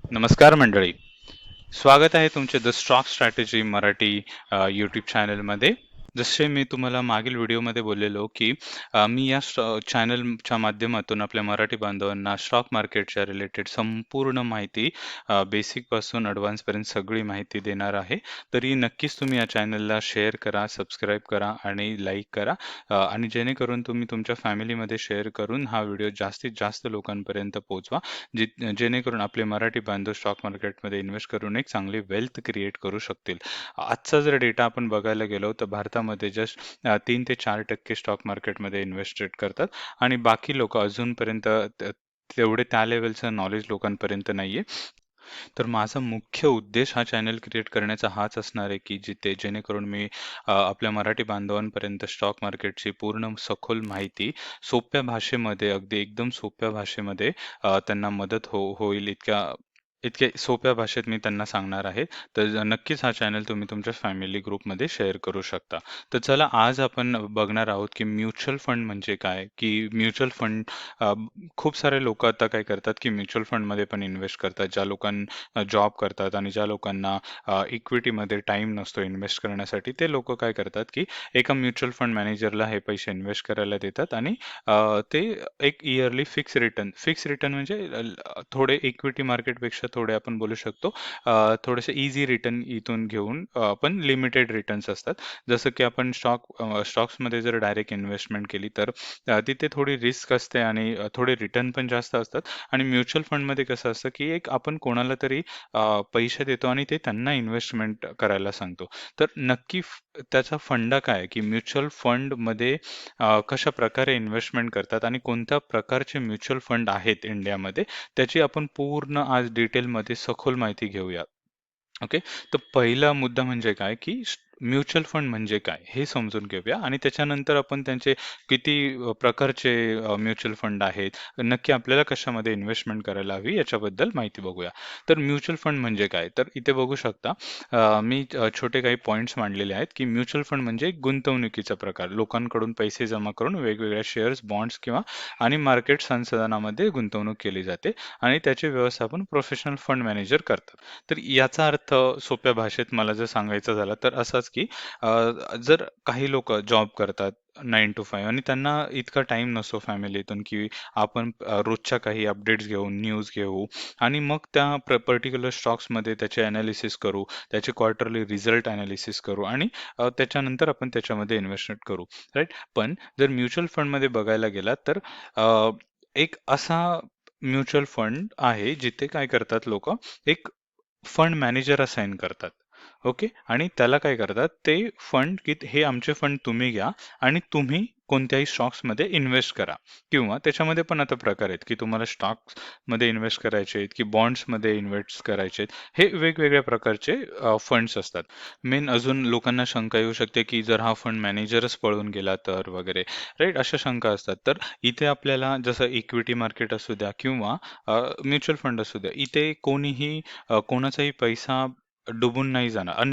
नमस्कार मंडळी. स्वागत आहे तुमचे the stock strategy Marathi YouTube चॅनलमध्ये. जसे मी तुम्हाला मागील व्हिडिओमध्ये बोललेलो की मी या चॅनलच्या माध्यमातून आपल्या मराठी बांधवांना स्टॉक मार्केटच्या रिलेटेड संपूर्ण माहिती बेसिक पासून ॲडव्हान्स पर्यंत सगळी माहिती देणार आहे. तरी नक्कीच तुम्ही या चॅनलला शेअर करा, सबस्क्राईब करा आणि लाईक करा, आणि जेणेकरून तुम्ही तुमच्या फॅमिलीमध्ये शेअर करून हा व्हिडिओ जास्तीत जास्त लोकांपर्यंत पोहोचवा, जेणेकरून आपले मराठी बांधव स्टॉक मार्केटमध्ये इन्व्हेस्ट करून एक चांगली वेल्थ क्रिएट करू शकतील. आजचा जर डेटा आपण बघायला गेलो तर भारतामध्ये जस्ट 3 ते 4% स्टॉक मार्केटमध्ये इन्व्हेस्टेड करतात आणि बाकी लोक अजूनपर्यंत तेवढे त्या लेवलचं नॉलेज लोकांपर्यंत नाहीये. तर माझा मुख्य उद्देश हा चॅनल क्रिएट करण्याचा हाच असणार आहे की जेणेकरून मी आपल्या मराठी बांधवांपर्यंत स्टॉक मार्केटची पूर्ण सखोल माहिती सोप्या भाषेमध्ये, अगदी एकदम सोप्या भाषेमध्ये त्यांना मदत होईल इतक्या इतके सोप्या भाषेत मी त्यांना सांगणार आहे. तर नक्कीच हा चॅनल तुम्ही तुमच्या फॅमिली ग्रुपमध्ये शेअर करू शकता. तर चला, आज आपण बघणार आहोत की म्युच्युअल फंड म्हणजे काय, की म्युच्युअल फंड खूप सारे लोक आता काय करतात की म्युच्युअल फंडमध्ये पण इन्व्हेस्ट करतात. ज्या लोकांना जॉब करतात आणि ज्या लोकांना इक्विटीमध्ये टाइम नसतो इन्व्हेस्ट करण्यासाठी, ते लोक काय करतात की एका म्युच्युअल फंड मॅनेजरला हे पैसे इन्व्हेस्ट करायला देतात आणि ते एक इयरली फिक्स रिटर्न म्हणजे थोडे इक्विटी मार्केटपेक्षा थोडे आपण बोलू शकतो थोडेसे इझी रिटर्न इथून घेऊन, पण लिमिटेड रिटर्न्स असतात. जसं की आपण स्टॉक्समध्ये जर डायरेक्ट इन्व्हेस्टमेंट केली तर तिथे थोडी रिस्क असते आणि थोडे रिटर्न पण जास्त असतात. आणि म्युच्युअल फंडमध्ये कसं असतं की एक आपण कोणाला तरी पैसे देतो आणि ते त्यांना इन्व्हेस्टमेंट करायला सांगतो. तर नक्की त्याचा फंडा काय आहे, की म्युच्युअल फंडमध्ये कशा प्रकारे इन्व्हेस्टमेंट करतात आणि कोणत्या प्रकारचे म्युच्युअल फंड आहेत इंडियामध्ये, त्याची आपण पूर्ण आज डिटेलमध्ये सखोल माहिती घेऊया. ओके. तर पहिला मुद्दा म्हणजे काय, की म्युच्युअल फंड म्हणजे काय हे समजून घेऊया आणि त्याच्यानंतर आपण त्यांचे किती प्रकारचे म्युच्युअल फंड आहेत, नक्की आपल्याला कशामध्ये इन्व्हेस्टमेंट करायला हवी याच्याबद्दल माहिती बघूया. तर म्युच्युअल फंड म्हणजे काय, तर इथे बघू शकता मी छोटे काही पॉईंट्स मांडलेले आहेत, की म्युच्युअल फंड म्हणजे एक गुंतवणुकीचा प्रकार. लोकांकडून पैसे जमा करून वेगवेगळ्या शेअर्स, बॉन्ड्स किंवा आणि मार्केट संसाधनामध्ये गुंतवणूक केली जाते आणि त्याचे व्यवस्थापन प्रोफेशनल फंड मॅनेजर करतात. तर याचा अर्थ सोप्या भाषेत मला जर सांगायचं झालं तर असाच की जर काही लोक जॉब करतात 9 to 5 आणि त्यांना इतका टाइम नसतो फॅमिलीतून की आपण रोजच्या काही अपडेट्स घेऊ, न्यूज घेऊ आणि मग त्या पर्टिक्युलर स्टॉक्समध्ये त्याचे अनालिसिस करू, त्याचे क्वार्टरली रिझल्ट अनालिसिस करू आणि त्याच्यानंतर आपण त्याच्यामध्ये इन्व्हेस्टमेंट करू, राईट. पण जर म्युच्युअल फंडमध्ये बघायला गेलात तर एक असा म्युच्युअल फंड आहे जिथे काय करतात लोक, एक फंड मॅनेजर असाइन करतात. ओके. आणि त्याला काय करतात, ते फंड की हे आमचे फंड तुम्ही घ्या आणि तुम्ही कोणत्याही स्टॉक्स मध्ये इन्व्हेस्ट करा. किंवा त्याच्यामध्ये पण आता प्रकार आहेत की तुम्हाला स्टॉक्स मध्ये इन्व्हेस्ट करायचे आहेत की बॉन्ड्स मध्ये इन्व्हेस्ट करायचे आहेत. हे वेगवेगळ्या प्रकारचे फंड्स असतात. मेन अजून लोकांना शंका येऊ शकते की जर हा फंड मॅनेजरच पळून गेला तर वगैरे, राईट, अशा शंका असतात. तर इथे आपल्याला जसं इक्विटी मार्केट असू द्या किंवा म्युच्युअल फंड असू द्या, इथे कोणीही कोणाचाही पैसा डुबून नाही जाणार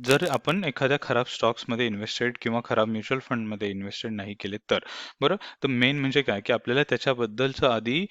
जर आपण एखाद्या खराब स्टॉक्समध्ये इन्व्हेस्टेड किंवा खराब म्युच्युअल फंडमध्ये इन्व्हेस्टेड नाही केले तर. बरं. तर मेन म्हणजे काय, की आपल्याला त्याच्याबद्दलचं आधी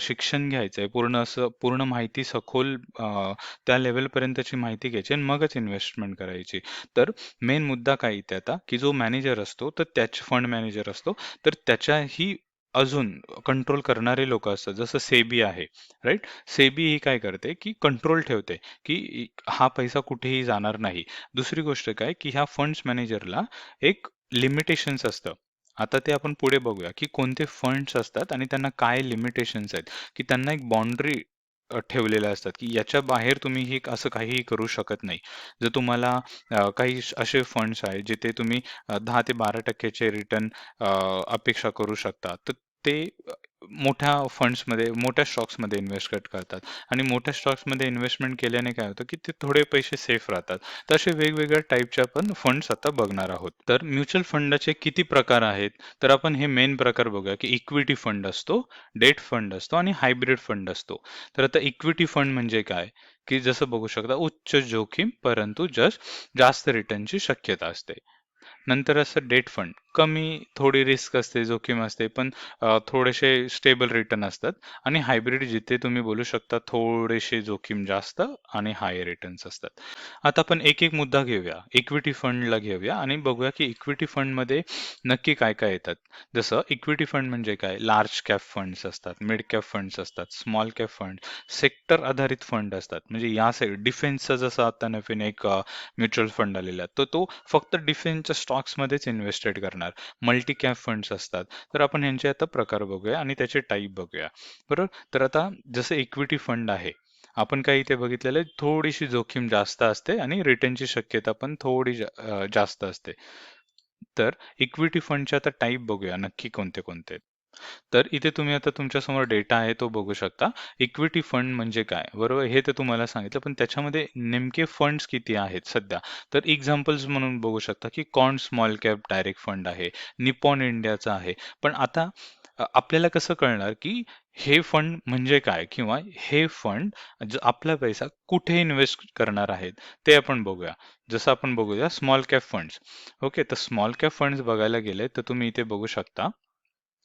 शिक्षण घ्यायचं आहे, पूर्ण माहिती सखोल त्या लेवलपर्यंतची माहिती घ्यायची आणि मगच इन्व्हेस्टमेंट करायची. तर मेन मुद्दा काय इथे आता, की जो मॅनेजर असतो तर त्याचे फंड मॅनेजर असतो, तर त्याच्याही अजून कंट्रोल करणारे लोक असतात, जसं सेबी आहे, राईट. सेबी ही काय करते, की कंट्रोल ठेवते की हा पैसा कुठेही जाणार नाही. दुसरी गोष्ट काय, की ह्या फंड्स मॅनेजरला एक लिमिटेशन्स असतं. आता ते आपण पुढे बघूया की कोणते फंड्स असतात आणि त्यांना काय लिमिटेशन्स आहेत, की त्यांना एक बाउंड्री ठेवलेल्या असतात, की याच्या बाहेर तुम्ही हे असं काहीही करू शकत नाही. जर तुम्हाला काही असे फंड्स आहेत जिथे तुम्ही 10 ते 12% रिटर्न अपेक्षा करू शकता, तर ते मोठ्या फंड्समध्ये, मोठ्या स्टॉक्समध्ये इन्व्हेस्ट करतात आणि मोठ्या स्टॉक्समध्ये इन्व्हेस्टमेंट केल्याने काय होतं, की ते थोडे पैसे सेफ राहतात. तर असे वेगवेगळ्या टाईपचे आपण फंड्स आता बघणार आहोत. तर म्युच्युअल फंडाचे किती प्रकार आहेत, तर आपण हे मेन प्रकार बघूया, की इक्विटी फंड असतो, डेट फंड असतो आणि हायब्रिड फंड असतो. तर आता इक्विटी फंड म्हणजे काय, की जसं बघू शकता, उच्च जोखीम परंतु जास्त रिटर्नची शक्यता असते. नंतर असं डेट फंड, कमी थोडी रिस्क असते, जोखीम असते, पण थोडेसे स्टेबल रिटर्न असतात. आणि हायब्रिड, जिथे तुम्ही बोलू शकता थोडेसे जोखीम जास्त आणि हाय रिटर्न्स असतात. आता आपण एक एक मुद्दा घेऊया. इक्विटी फंडला घेऊया आणि बघूया की इक्विटी फंडमध्ये नक्की काय काय येतात. जसं इक्विटी फंड म्हणजे काय, लार्ज कॅप फंड्स असतात, मिड कॅप फंड्स असतात, स्मॉल कॅप फंड, सेक्टर आधारित फंड असतात. म्हणजे या डिफेन्सचा जसा आता नवीन एक म्युच्युअल फंड आलेला आहे, तर तो फक्त डिफेन्सच्या स्टॉक्समध्येच इन्व्हेस्टेड करणार. मल्टी कॅप फंड्स असतात. तर आपण यांचे आता प्रकार बघूया आणि त्याचे टाईप बघूया. बरोबर. तर आता जसं इक्विटी फंड आहे, आपण काय इथे बघितलेलं आहे, थोडीशी जोखीम जास्त असते आणि रिटर्नची शक्यता पण थोडी जास्त असते. तर इक्विटी फंडचे आता टाईप बघूया नक्की कोणते कोणते. तर इथे तुम्ही आता तुमच्यासमोर डेटा आहे तो बघू शकता. इक्विटी फंड म्हणजे काय, बरोबर, हे तर तुम्हाला सांगितलं, पण त्याच्यामध्ये नेमके फंड्स किती आहेत सध्या. तर एक्झाम्पल्स म्हणून बघू शकता की कॉन स्मॉल कॅप डायरेक्ट फंड आहे, निपॉन इंडियाचा आहे. पण आता आपल्याला कसं कळणार की हे फंड म्हणजे काय, किंवा हे फंड आपला पैसा कुठे इन्व्हेस्ट करणार आहेत, ते आपण बघूया. जसं आपण बघूया स्मॉल कॅप फंड्स. ओके, तर स्मॉल कॅप फंड्स बघायला गेले तर तुम्ही इथे बघू शकता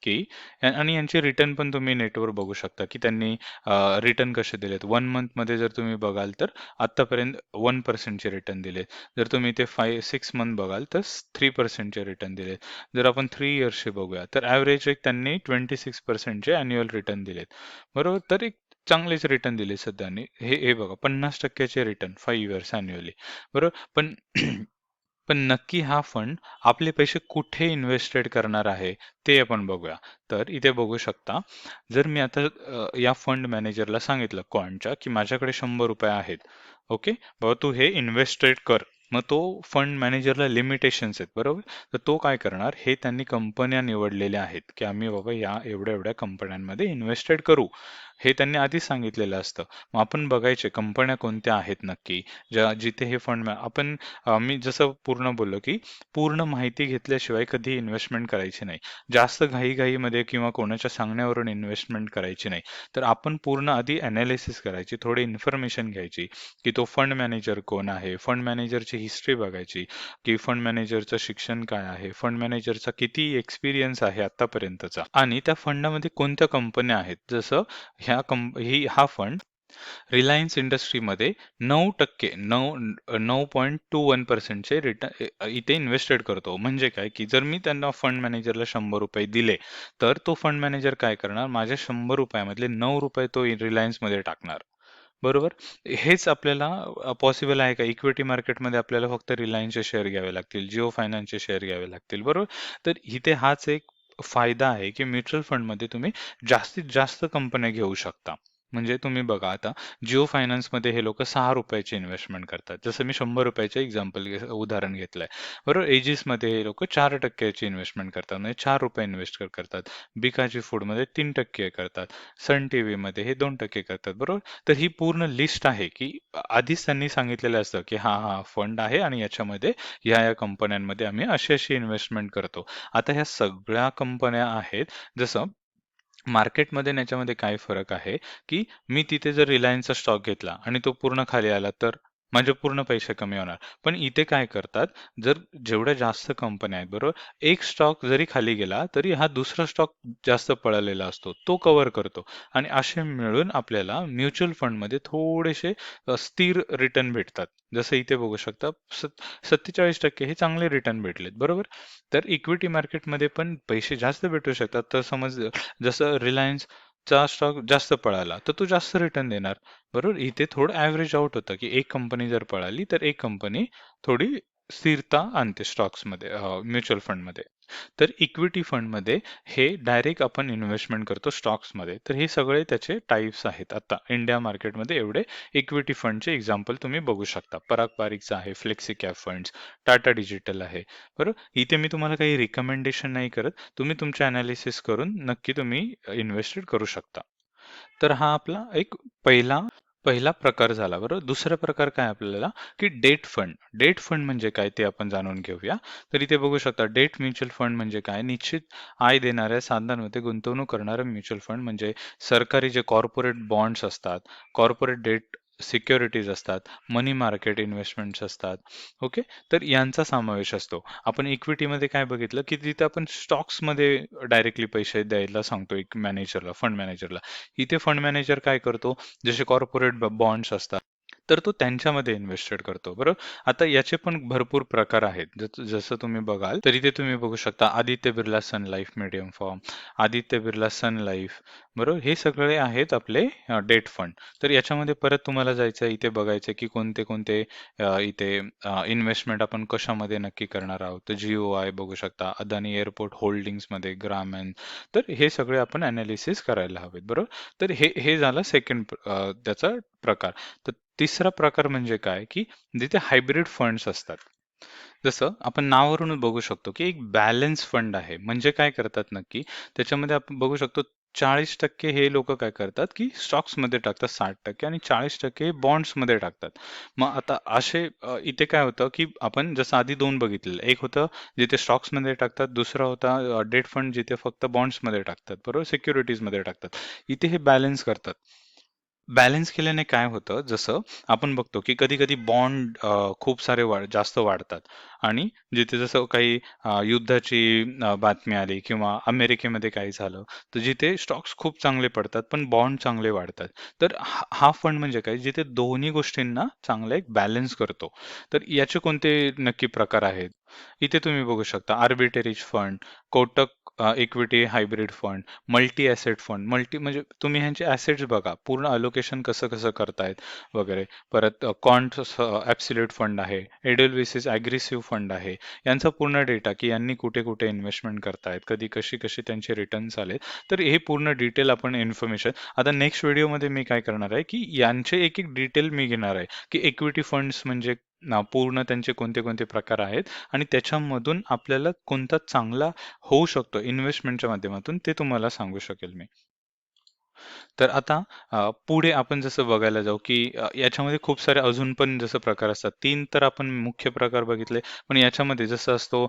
की आणि यांचे रिटर्न पण तुम्ही नेटवर बघू शकता की त्यांनी रिटर्न कसे दिलेत. 1 मंथमध्ये जर तुम्ही बघाल तर आतापर्यंत 1% रिटर्न दिले. जर तुम्ही ते 6 मंथ बघाल तर 3% रिटर्न दिले. जर आपण 3 इयर्सचे बघूया तर ॲव्हरेज एक त्यांनी 26% अॅन्युअल रिटर्न दिलेत. बरोबर, तर एक चांगलेच रिटर्न दिले सध्या. आणि हे बघा 50% रिटर्न 5 इयर्स अॅन्युअली. बरोबर, पण पण नक्की हा फंड आपले पैसे कुठे इन्व्हेस्टेड करणार आहे, ते आपण बघूया. तर इथे बघू शकता, जर मी आता या फंड मॅनेजरला सांगितलं क्वांटच्या की माझ्याकडे ₹100 आहेत. ओके, बाबा तू हे इन्व्हेस्टेड कर. मग तो फंड मॅनेजरला लिमिटेशन्स आहेत, बरोबर. तर तो काय करणार, हे त्यांनी कंपन्या निवडलेल्या आहेत की आम्ही बाबा या एवढ्या एवढ्या कंपन्यांमध्ये इन्व्हेस्टेड करू, हे त्यांनी आधीच सांगितलेलं असतं. मग आपण बघायचे कंपन्या कोणत्या आहेत नक्की, जिथे हे फंड आपण मी जसं पूर्ण बोललो की पूर्ण माहिती घेतल्याशिवाय कधी इन्व्हेस्टमेंट करायची नाही. जास्त घाईघाईमध्ये किंवा कोणाच्या सांगण्यावरून इन्व्हेस्टमेंट करायची नाही. तर आपण पूर्ण आधी अनालिसिस करायची, थोडी इन्फॉर्मेशन घ्यायची की तो फंड मॅनेजर कोण आहे, फंड मॅनेजरची हिस्ट्री बघायची की फंड मॅनेजरचं शिक्षण काय आहे, फंड मॅनेजरचा किती एक्सपिरियन्स आहे आतापर्यंतचा, आणि त्या फंडामध्ये कोणत्या कंपन्या आहेत. जसं हा फंड रिलायन्स इंडस्ट्रीमध्ये 9% 9.21%चे रिटर्न इथे इन्व्हेस्टेड करतो. म्हणजे काय की जर मी त्यांना फंड मॅनेजरला ₹100 दिले, तर तो फंड मॅनेजर काय करणार, माझ्या ₹100 मधले ₹9 तो रिलायन्समध्ये टाकणार. बरोबर. हेच आपल्याला पॉसिबल आहे का, इक्विटी मार्केटमध्ये आपल्याला फक्त रिलायन्सचे शेअर घ्यावे लागतील, जिओ फायनान्सचे शेअर घ्यावे लागतील, बरोबर. तर इथे हाच एक फायदा आहे की म्युच्युअल फंडमध्ये तुम्ही जास्तीत जास्त कंपन्या घेऊ शकता. म्हणजे तुम्ही बघा आता जिओ फायनान्समध्ये हे लोक ₹6 इन्व्हेस्टमेंट करतात. जसं मी ₹100 एक्झाम्पल उदाहरण घेतलंय, बरोबर. एजिसमध्ये हे लोक 4% इन्व्हेस्टमेंट करतात, म्हणजे ₹4 इन्व्हेस्ट करतात. बिकाजी फूडमध्ये 3% करतात. सन टीव्हीमध्ये हे 2% करतात, बरोबर. तर ही पूर्ण लिस्ट आहे की आधीच त्यांनी सांगितलेलं असतं की हा हा फंड आहे आणि याच्यामध्ये या कंपन्यांमध्ये आम्ही अशी अशी इन्व्हेस्टमेंट करतो. आता ह्या सगळ्या कंपन्या आहेत. जसं मार्केटमध्ये आणि याच्यामध्ये काय फरक आहे की मी तिथे जर रिलायन्सचा स्टॉक घेतला आणि तो पूर्ण खाली आला तर माझे पूर्ण पैसे कमी होणार. पण इथे काय करतात, जर जेवढ्या जास्त कंपन्या आहेत, बरोबर, एक स्टॉक जरी खाली गेला तरी हा दुसरा स्टॉक जास्त पळालेला असतो, तो कव्हर करतो. आणि असे मिळून आपल्याला म्युच्युअल फंडमध्ये थोडेसे स्थिर रिटर्न भेटतात. जसं इथे बघू शकता 47% हे चांगले रिटर्न भेटलेत, बरोबर. तर इक्विटी मार्केटमध्ये पण पैसे जास्त भेटू शकतात. तर समज जसं रिलायन्सचा स्टॉक जास्त पळाला तर तो जास्त रिटर्न देणार, बरोबर. इथे थोडं ॲव्हरेज आउट होतं की एक कंपनी जर पळाली तर एक कंपनी थोडी स्थिरता आणते स्टॉक्समध्ये, म्युच्युअल फंडमध्ये. तर इक्विटी फंडमध्ये हे डायरेक्ट आपण इन्व्हेस्टमेंट करतो स्टॉक्समध्ये. तर हे सगळे त्याचे टाईप्स आहेत. आता इंडिया मार्केटमध्ये एवढे इक्विटी फंडचे एक्झाम्पल तुम्ही बघू शकता. पराग पारिकचा आहे, flexi cap funds, Tata digital आहे, बरोबर. इथे मी तुम्हाला काही रिकमेंडेशन नाही करत, तुम्ही तुमचे अनालिसिस करून नक्की तुम्ही इन्व्हेस्टेड करू शकता. तर हा आपला एक पहिला पहिला प्रकार झाला, बरोबर. दुसरा प्रकार काय आपल्याला, की डेट फंड. डेट फंड म्हणजे काय ते आपण जाणून घेऊया. तर इथे बघू शकता डेट म्युच्युअल फंड म्हणजे काय, निश्चित आय देणाऱ्या साधनांमध्ये गुंतवणूक करणारं म्युच्युअल फंड. म्हणजे सरकारी जे कॉर्पोरेट बॉन्ड्स असतात, कॉर्पोरेट डेट सिक्युरिटीज असतात, मनी मार्केट इन्व्हेस्टमेंट्स असतात. ओके, तर यांचा समावेश असतो. आपण इक्विटीमध्ये काय बघितलं की तिथे आपण स्टॉक्समध्ये डायरेक्टली पैसे द्यायला सांगतो एक मॅनेजरला, फंड मॅनेजरला. इथे फंड मॅनेजर काय करतो, जसे कॉर्पोरेट बॉन्ड्स असतात, तर तो त्यांच्यामध्ये इन्व्हेस्टेड करतो. बरोबर. आता याचे पण भरपूर प्रकार आहेत. जसं तुम्ही बघाल तर इथे तुम्ही बघू शकता Aditya Birla Sun Life medium form, Aditya Birla Sun Life. बरोबर, हे सगळे आहेत आपले डेट फंड. तर याच्यामध्ये परत तुम्हाला जायचं आहे, इथे बघायचं की कोणते कोणते इथे इन्व्हेस्टमेंट आपण कशामध्ये नक्की करणार आहोत. तर GOI बघू शकता, अदानी एअरपोर्ट होल्डिंग्समध्ये, ग्रामीण. तर हे सगळे आपण अनालिसिस करायला हवेत. बरोबर. तर हे हे झालं सेकंड त्याचा प्रकार. तर तिसरा प्रकार म्हणजे काय, की जिथे हायब्रिड फंड्स असतात. जसं आपण नावावरून बघू शकतो, की एक बॅलन्स फंड आहे. म्हणजे काय करतात नक्की, त्याच्यामध्ये आपण बघू शकतो 40% हे लोकं काय करतात, की स्टॉक्समध्ये टाकतात 60% आणि 40% बॉन्ड्समध्ये टाकतात. मग आता असे इथे काय होतं, की आपण जसं आधी 2 बघितलेलं. एक होतं जिथे स्टॉक्समध्ये टाकतात, दुसरा होता डेट फंड जिथे फक्त बॉन्ड्समध्ये टाकतात, बरोबर, सिक्युरिटीजमध्ये टाकतात. इथे हे बॅलन्स करतात. बॅलन्स केल्याने काय होतं, जसं आपण बघतो की कधी-कधी बॉन्ड खूप सारे जास्त वाढतात आणि जिथे जसं काही युद्धाची बातमी आली किंवा अमेरिकेमध्ये काही झालं, तर जिथे स्टॉक्स खूप चांगले पडतात, पण बॉन्ड चांगले वाढतात. तर हा फंड म्हणजे काय, जिथे दोन्ही गोष्टींना चांगला एक बॅलन्स करतो. तर याचे कोणते नक्की प्रकार आहेत? इथे तुम्ही बघू शकता arbitrage fund, Kotak equity hybrid fund, multi asset fund. Multi म्हणजे तुम्ही ह्यांचे ॲसेट्स बघा, पूर्ण अलोकेशन कसं कसं करतायत वगैरे. परत क्वांट ॲब्सोल्यूट फंड आहे, एडेलविसिस ॲग्रेसिव्ह फंड आहे. यांचा पूर्ण डेटा की यांनी कुठे कुठे इन्व्हेस्टमेंट करतायत, कधी कशी कशी त्यांचे रिटर्न्स आले. तर हे पूर्ण डिटेल आपण इन्फॉर्मेशन आता नेक्स्ट व्हिडिओमध्ये मी काय करणार आहे, की यांचे एक एक डिटेल मी घेणार आहे, की इक्विटी फंड्स म्हणजे पूर्ण त्यांचे कोणते कोणते प्रकार आहेत आणि त्याच्यामधून आपल्याला कोणता चांगला होऊ शकतो इन्व्हेस्टमेंटच्या माध्यमातून ते तुम्हाला सांगू शकेल मी. तर आता पुढे आपण जसं बघायला जाऊ, की याच्यामध्ये खूप सारे अजून पण जसं प्रकार असतात. 3 तर आपण मुख्य प्रकार बघितले. पण याच्यामध्ये जसं असतो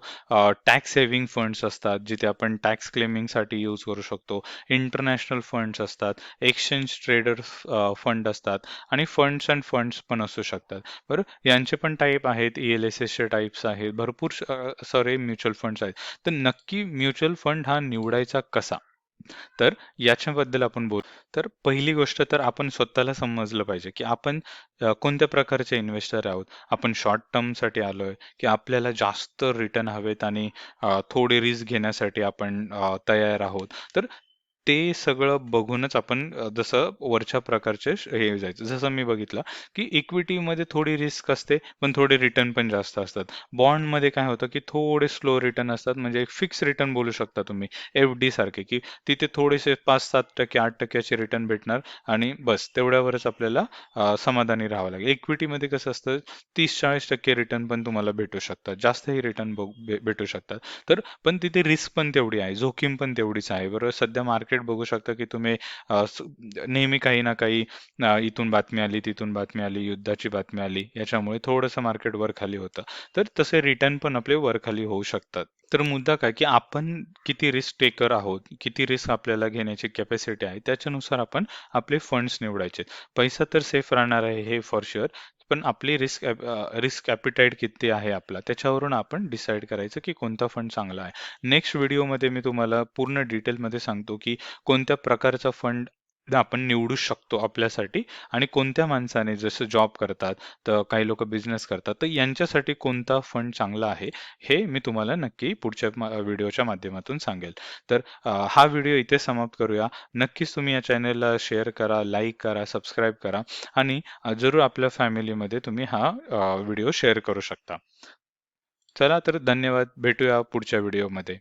टॅक्स सेव्हिंग फंड्स असतात, जिथे आपण टॅक्स क्लेमिंगसाठी यूज करू शकतो. इंटरनॅशनल फंड्स असतात, एक्सचेंज ट्रेडर्स फंड असतात आणि फंड्स अँड फंड्स पण असू शकतात. बरोबर. यांचे पण टाईप आहेत, ELSSचे टाईप्स आहेत, भरपूर सारे म्युच्युअल फंड्स आहेत. तर नक्की म्युच्युअल फंड हा निवडायचा कसा? तर याच्याबद्दल आपण बोलू. तर पहिली गोष्ट तर आपण स्वतःला समजलं पाहिजे, की आपण कोणत्या प्रकारचे इन्व्हेस्टर आहोत. आपण शॉर्ट टर्मसाठी आलोय, की आपल्याला जास्त रिटर्न हवेत आणि थोडी रिस्क घेण्यासाठी आपण तयार आहोत. तर ते सगळं बघूनच आपण जसं वरच्या प्रकारचे हे जायचं. जसं मी बघितलं, की इक्विटीमध्ये थोडी रिस्क असते, पण थोडे रिटर्न पण जास्त असतात. बॉन्डमध्ये काय होतं, की थोडे स्लो रिटर्न असतात, म्हणजे फिक्स रिटर्न बोलू शकता तुम्ही. FD सारखे, की तिथे थोडेसे 5-7%, 8% रिटर्न भेटणार आणि बस तेवढ्यावरच आपल्याला समाधानी राहावं लागेल. इक्विटीमध्ये कसं असतं 30-40% रिटर्न पण तुम्हाला भेटू शकतात. जास्तही रिटर्न भेटू शकतात. तर पण तिथे रिस्क पण तेवढी आहे, जोखीम पण तेवढीच आहे. बरोबर. सध्या मार्केट बघू शकता, की तुम्ही नेहमी काही ना काही इथून बातमी आली, तिथून बातमी आली, युद्धाची बातमी आली. याच्यामुळे थोडंसं मार्केट वर खाली होतं. तर तसे रिटर्न पण आपले वर खाली होऊ शकतात. तर मुद्दा काय, की आपण किती रिस्क टेकर आहोत, किती रिस्क आपल्याला घेण्याची कॅपॅसिटी आहे, त्याच्यानुसार आपण आपले फंड्स निवडायचे. पैसा तर सेफ राहणार आहे हे फॉर शुअर, पण आपली रिस्क ॲपिटाईट किती आहे आपला, त्याच्यावरून आपण डिसाईड करायचं, की कोणता फंड चांगला आहे. नेक्स्ट व्हिडिओमध्ये मी तुम्हाला पूर्ण डिटेलमध्ये सांगतो, की कोणत्या प्रकारचा फंड आपण निवडू शकतो आपल्यासाठी आणि कोणत्या माणसाने जसं जॉब करतात, तर काही लोक बिझनेस करतात, तर यांच्यासाठी कोणता फंड चांगला आहे हे मी तुम्हाला नक्की पुढच्या व्हिडिओच्या माध्यमातून सांगेल. तर हा व्हिडिओ इथे समाप्त करूया. नक्कीच तुम्ही या चॅनलला शेअर करा, लाईक करा, सबस्क्राईब करा आणि जरूर आपल्या फॅमिलीमध्ये तुम्ही हा व्हिडिओ शेअर करू शकता. चला तर धन्यवाद. भेटूया पुढच्या व्हिडिओमध्ये.